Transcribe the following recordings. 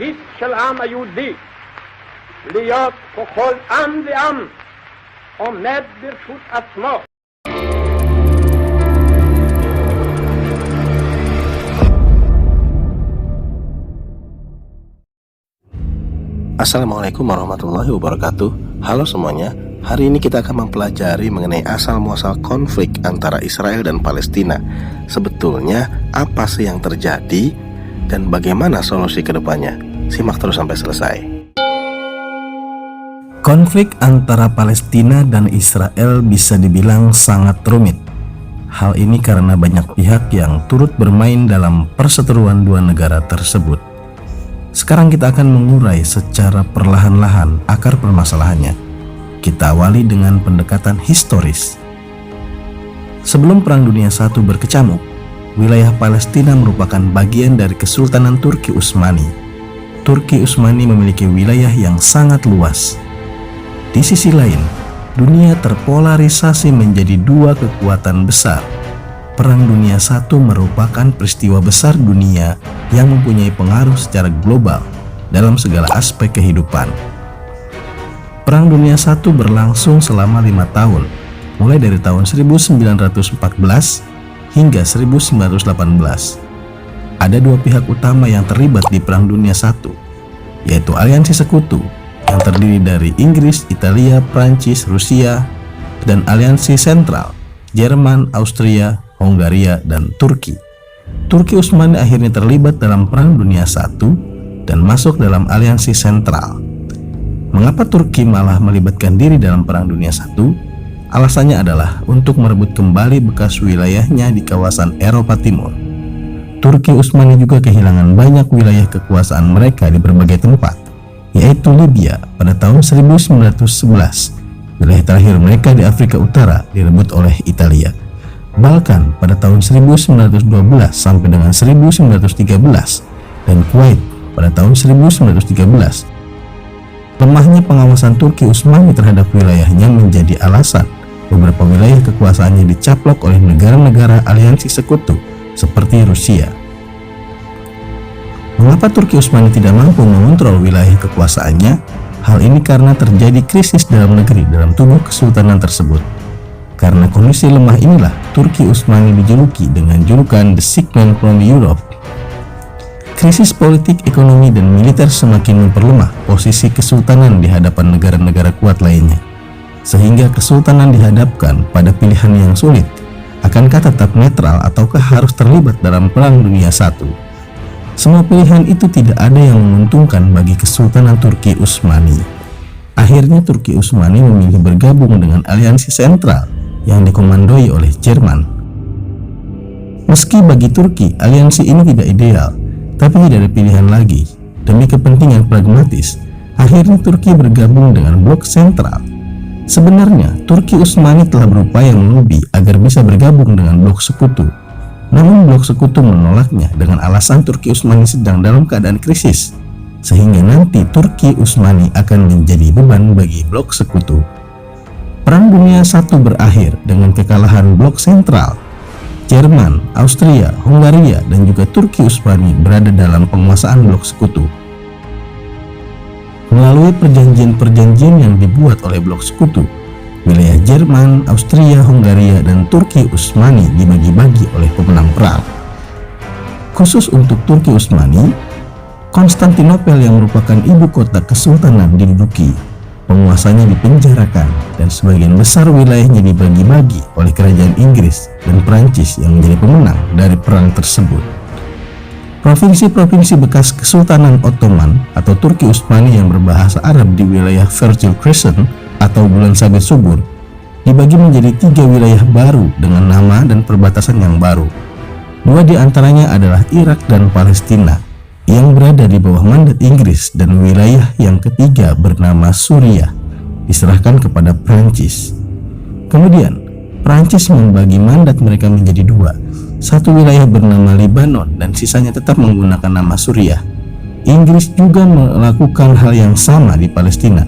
הבסיסית של העם היהודי, להיות ככל עם ועם עומד ברשות עצמו. Assalamualaikum warahmatullahi wabarakatuh. Halo semuanya. Hari ini kita akan mempelajari mengenai asal-muasal konflik antara Israel dan Palestina. Sebetulnya apa sih yang terjadi dan bagaimana solusi ke depannya? Simak terus sampai selesai. Konflik antara Palestina dan Israel bisa dibilang sangat rumit. Hal ini karena banyak pihak yang turut bermain dalam perseteruan dua negara tersebut. Sekarang kita akan mengurai secara perlahan-lahan akar permasalahannya. Kita awali dengan pendekatan historis. Sebelum Perang Dunia I berkecamuk, wilayah Palestina merupakan bagian dari Kesultanan Turki Utsmani. Turki Utsmani memiliki wilayah yang sangat luas. Di sisi lain, dunia terpolarisasi menjadi dua kekuatan besar. Perang Dunia I merupakan peristiwa besar dunia yang mempunyai pengaruh secara global dalam segala aspek kehidupan. Perang Dunia I berlangsung selama 5 tahun, mulai dari tahun 1914 hingga 1918. Ada dua pihak utama yang terlibat di Perang Dunia I, yaitu aliansi sekutu yang terdiri dari Inggris, Italia, Prancis, Rusia, dan aliansi sentral Jerman, Austria, Hongaria, dan Turki. Turki Utsmani akhirnya terlibat dalam Perang Dunia I dan masuk dalam aliansi sentral. Mengapa Turki malah melibatkan diri dalam Perang Dunia I? Alasannya adalah untuk merebut kembali bekas wilayahnya di kawasan Eropa Timur. Turki Utsmani juga kehilangan banyak wilayah kekuasaan mereka di berbagai tempat, yaitu Libya pada tahun 1911. Wilayah terakhir mereka di Afrika Utara direbut oleh Italia. Balkan pada tahun 1912 sampai dengan 1913 dan Kuwait pada tahun 1913. Lemahnya pengawasan Turki Utsmani terhadap wilayahnya menjadi alasan beberapa wilayah kekuasaannya dicaplok oleh negara-negara aliansi sekutu seperti Rusia. Mengapa Turki Utsmani tidak mampu mengontrol wilayah kekuasaannya? Hal ini karena terjadi krisis dalam negeri dalam tubuh kesultanan tersebut. Karena kondisi lemah inilah Turki Utsmani dijuluki dengan julukan The Sick Man from Europe. Krisis politik, ekonomi, dan militer semakin memperlemah posisi kesultanan di hadapan negara-negara kuat lainnya, sehingga kesultanan dihadapkan pada pilihan yang sulit. Akankah tetap netral ataukah harus terlibat dalam Perang Dunia I? Semua pilihan itu tidak ada yang menguntungkan bagi Kesultanan Turki Utsmani. Akhirnya Turki Utsmani memilih bergabung dengan aliansi sentral yang dikomandoi oleh Jerman. Meski bagi Turki aliansi ini tidak ideal, tapi tidak ada pilihan lagi. Demi kepentingan pragmatis, akhirnya Turki bergabung dengan blok sentral. Sebenarnya Turki Utsmani telah berupaya melobi agar bisa bergabung dengan blok sekutu. Namun blok sekutu menolaknya dengan alasan Turki Utsmani sedang dalam keadaan krisis, sehingga nanti Turki Utsmani akan menjadi beban bagi blok sekutu. Perang Dunia I berakhir dengan kekalahan blok sentral. Jerman, Austria, Hongaria, dan juga Turki Utsmani berada dalam penguasaan blok sekutu. Melalui perjanjian-perjanjian yang dibuat oleh blok sekutu, wilayah Jerman, Austria, Hongaria, dan Turki Utsmani dibagi-bagi oleh pemenang perang. Khusus untuk Turki Utsmani, Konstantinopel yang merupakan ibu kota kesultanan diduduki. Penguasanya dipenjarakan dan sebagian besar wilayahnya dibagi-bagi oleh kerajaan Inggris dan Prancis yang menjadi pemenang dari perang tersebut. Provinsi-provinsi bekas Kesultanan Ottoman atau Turki Utsmani yang berbahasa Arab di wilayah Fertile Crescent atau Bulan Sabit Subur dibagi menjadi 3 wilayah baru dengan nama dan perbatasan yang baru. 2 di antaranya adalah Irak dan Palestina yang berada di bawah mandat Inggris, dan wilayah yang ketiga bernama Suriah diserahkan kepada Prancis. Kemudian Prancis membagi mandat mereka menjadi 2. Satu wilayah bernama Lebanon dan sisanya tetap menggunakan nama Suriah. Inggris juga melakukan hal yang sama di Palestina.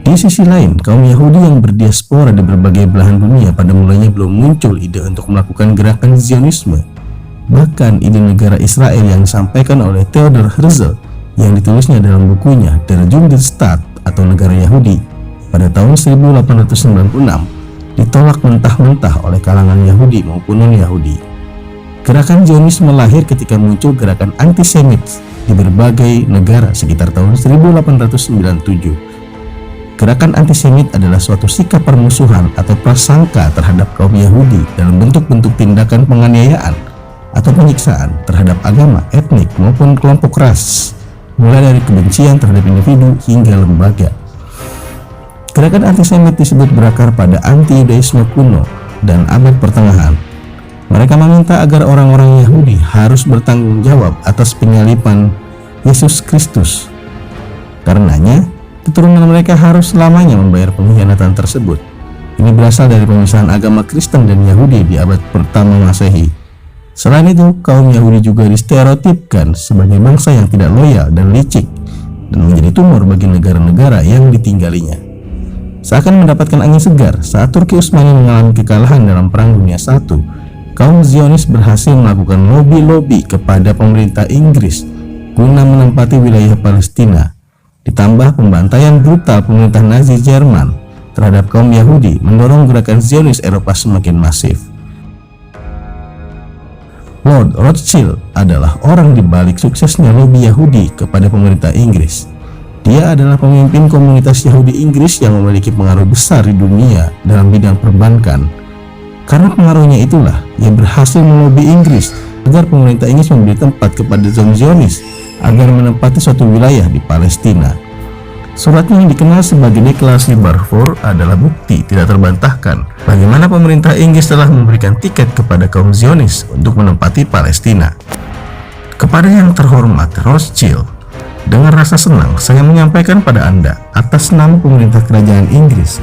Di sisi lain, kaum Yahudi yang berdiaspora di berbagai belahan dunia pada mulanya belum muncul ide untuk melakukan gerakan Zionisme. Bahkan ide negara Israel yang disampaikan oleh Theodor Herzl yang ditulisnya dalam bukunya Der Judenstaat atau Negara Yahudi pada tahun 1896 ditolak mentah-mentah oleh kalangan Yahudi maupun non-Yahudi. Gerakan Zionisme lahir ketika muncul gerakan antisemit di berbagai negara sekitar tahun 1897. Gerakan antisemit adalah suatu sikap permusuhan atau prasangka terhadap kaum Yahudi dalam bentuk-bentuk tindakan penganiayaan atau penyiksaan terhadap agama, etnik maupun kelompok ras, mulai dari kebencian terhadap individu hingga lembaga. Gerakan antisemit disebut berakar pada anti-Yudaisme kuno dan abad pertengahan. Mereka meminta agar orang-orang Yahudi harus bertanggung jawab atas penyaliban Yesus Kristus. Karenanya, keturunan mereka harus selamanya membayar pengkhianatan tersebut. Ini berasal dari pemisahan agama Kristen dan Yahudi di abad pertama Masehi. Selain itu, kaum Yahudi juga distereotipkan sebagai bangsa yang tidak loyal dan licik dan menjadi tumor bagi negara-negara yang ditinggalinya. Seakan mendapatkan angin segar saat Turki Utsmani mengalami kekalahan dalam Perang Dunia I, kaum Zionis berhasil melakukan lobi-lobi kepada pemerintah Inggris guna menempati wilayah Palestina. Ditambah pembantaian brutal pemerintah Nazi Jerman terhadap kaum Yahudi mendorong gerakan Zionis Eropa semakin masif. Lord Rothschild adalah orang di balik suksesnya lobi Yahudi kepada pemerintah Inggris. Dia adalah pemimpin komunitas Yahudi Inggris yang memiliki pengaruh besar di dunia dalam bidang perbankan. Karena pengaruhnya itulah ia berhasil melobi Inggris agar pemerintah Inggris memberi tempat kepada kaum Zionis agar menempati suatu wilayah di Palestina. Suratnya yang dikenal sebagai Deklarasi Balfour adalah bukti tidak terbantahkan bagaimana pemerintah Inggris telah memberikan tiket kepada kaum Zionis untuk menempati Palestina. Kepada yang terhormat Rothschild, dengan rasa senang saya menyampaikan pada Anda atas nama pemerintah kerajaan Inggris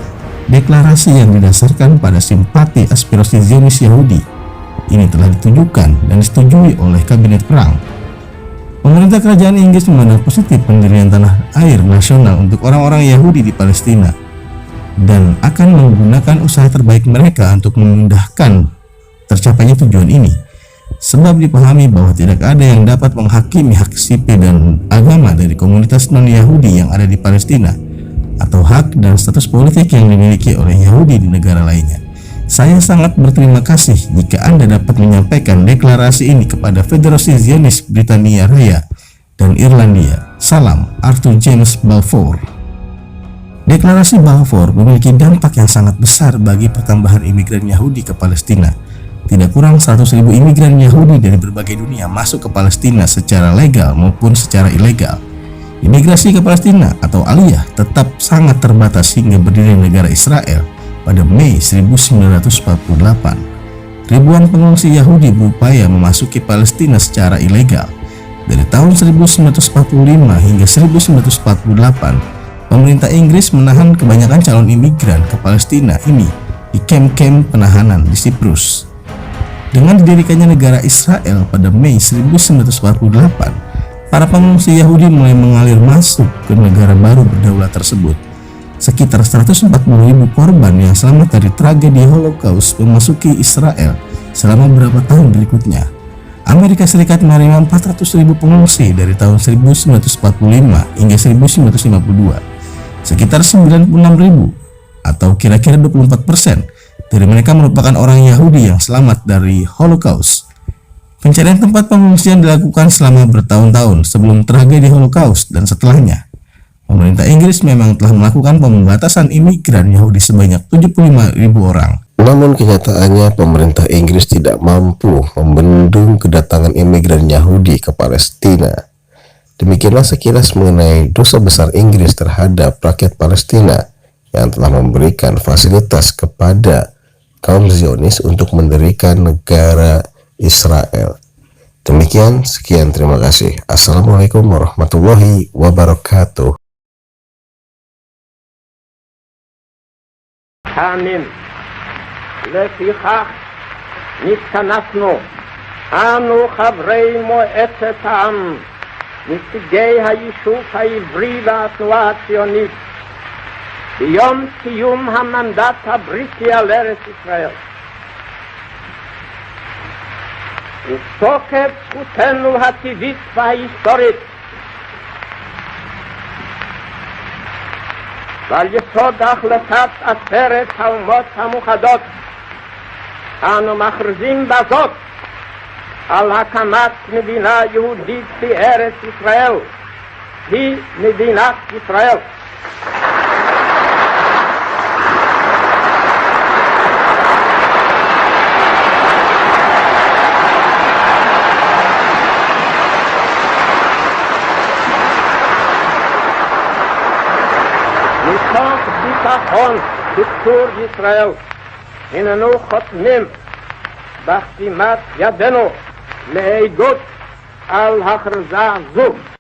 deklarasi yang didasarkan pada simpati aspirasi Zionis Yahudi. Ini telah ditujukan dan disetujui oleh Kabinet Perang. Pemerintah kerajaan Inggris memandang positif pendirian tanah air nasional untuk orang-orang Yahudi di Palestina dan akan menggunakan usaha terbaik mereka untuk memudahkan tercapainya tujuan ini, sebab dipahami bahwa tidak ada yang dapat menghakimi hak sipil dan agama dari komunitas non-Yahudi yang ada di Palestina atau hak dan status politik yang dimiliki oleh Yahudi di negara lainnya. Saya sangat berterima kasih jika Anda dapat menyampaikan deklarasi ini kepada Federasi Zionis Britania Raya dan Irlandia. Salam, Arthur James Balfour. Deklarasi Balfour memiliki dampak yang sangat besar bagi pertambahan imigran Yahudi ke Palestina. Tidak kurang 100.000 imigran Yahudi dari berbagai dunia masuk ke Palestina secara legal maupun secara ilegal. Imigrasi ke Palestina atau Aliyah tetap sangat terbatas hingga berdiri negara Israel pada Mei 1948. Ribuan pengungsi Yahudi berupaya memasuki Palestina secara ilegal. Dari tahun 1945 hingga 1948, pemerintah Inggris menahan kebanyakan calon imigran ke Palestina ini di kamp-kamp penahanan di Siprus. Dengan didirikannya negara Israel pada Mei 1948, para pengungsi Yahudi mulai mengalir masuk ke negara baru berdaulat tersebut. Sekitar 140.000 korban yang selamat dari tragedi Holocaust memasuki Israel selama beberapa tahun berikutnya. Amerika Serikat menerima 400.000 pengungsi dari tahun 1945 hingga 1952. Sekitar 96.000 atau kira-kira 24% dari mereka merupakan orang Yahudi yang selamat dari Holocaust. Pencarian tempat pengungsian dilakukan selama bertahun-tahun sebelum tragedi Holocaust dan setelahnya. Pemerintah Inggris memang telah melakukan pembatasan imigran Yahudi sebanyak 75.000 orang. Namun kenyataannya pemerintah Inggris tidak mampu membendung kedatangan imigran Yahudi ke Palestina. Demikianlah sekilas mengenai dosa besar Inggris terhadap rakyat Palestina yang telah memberikan fasilitas kepada kaum Zionis untuk mendirikan negara Israel. Demikian, sekian, terima kasih. Assalamualaikum warahmatullahi wabarakatuh. Amen. לפיכך נתכנסנו אנו חברי מועצת העם, נציגי היישוב העברי והתנועה הציונית, ביום סיום המנדט הבריטי על ארץ ישראל. ותוקף זכותנו הטבעית וההיסטורית ועל יסוד החלטת עצרת האומות המאוחדות אנו מכריזים בזאת על הקמת מדינה יהודית בארץ ישראל, היא מדינת ישראל. מתוך ביטחון בצור ישראל הננו חותמים בחתימת ידינו לעדות על הכרזה זו.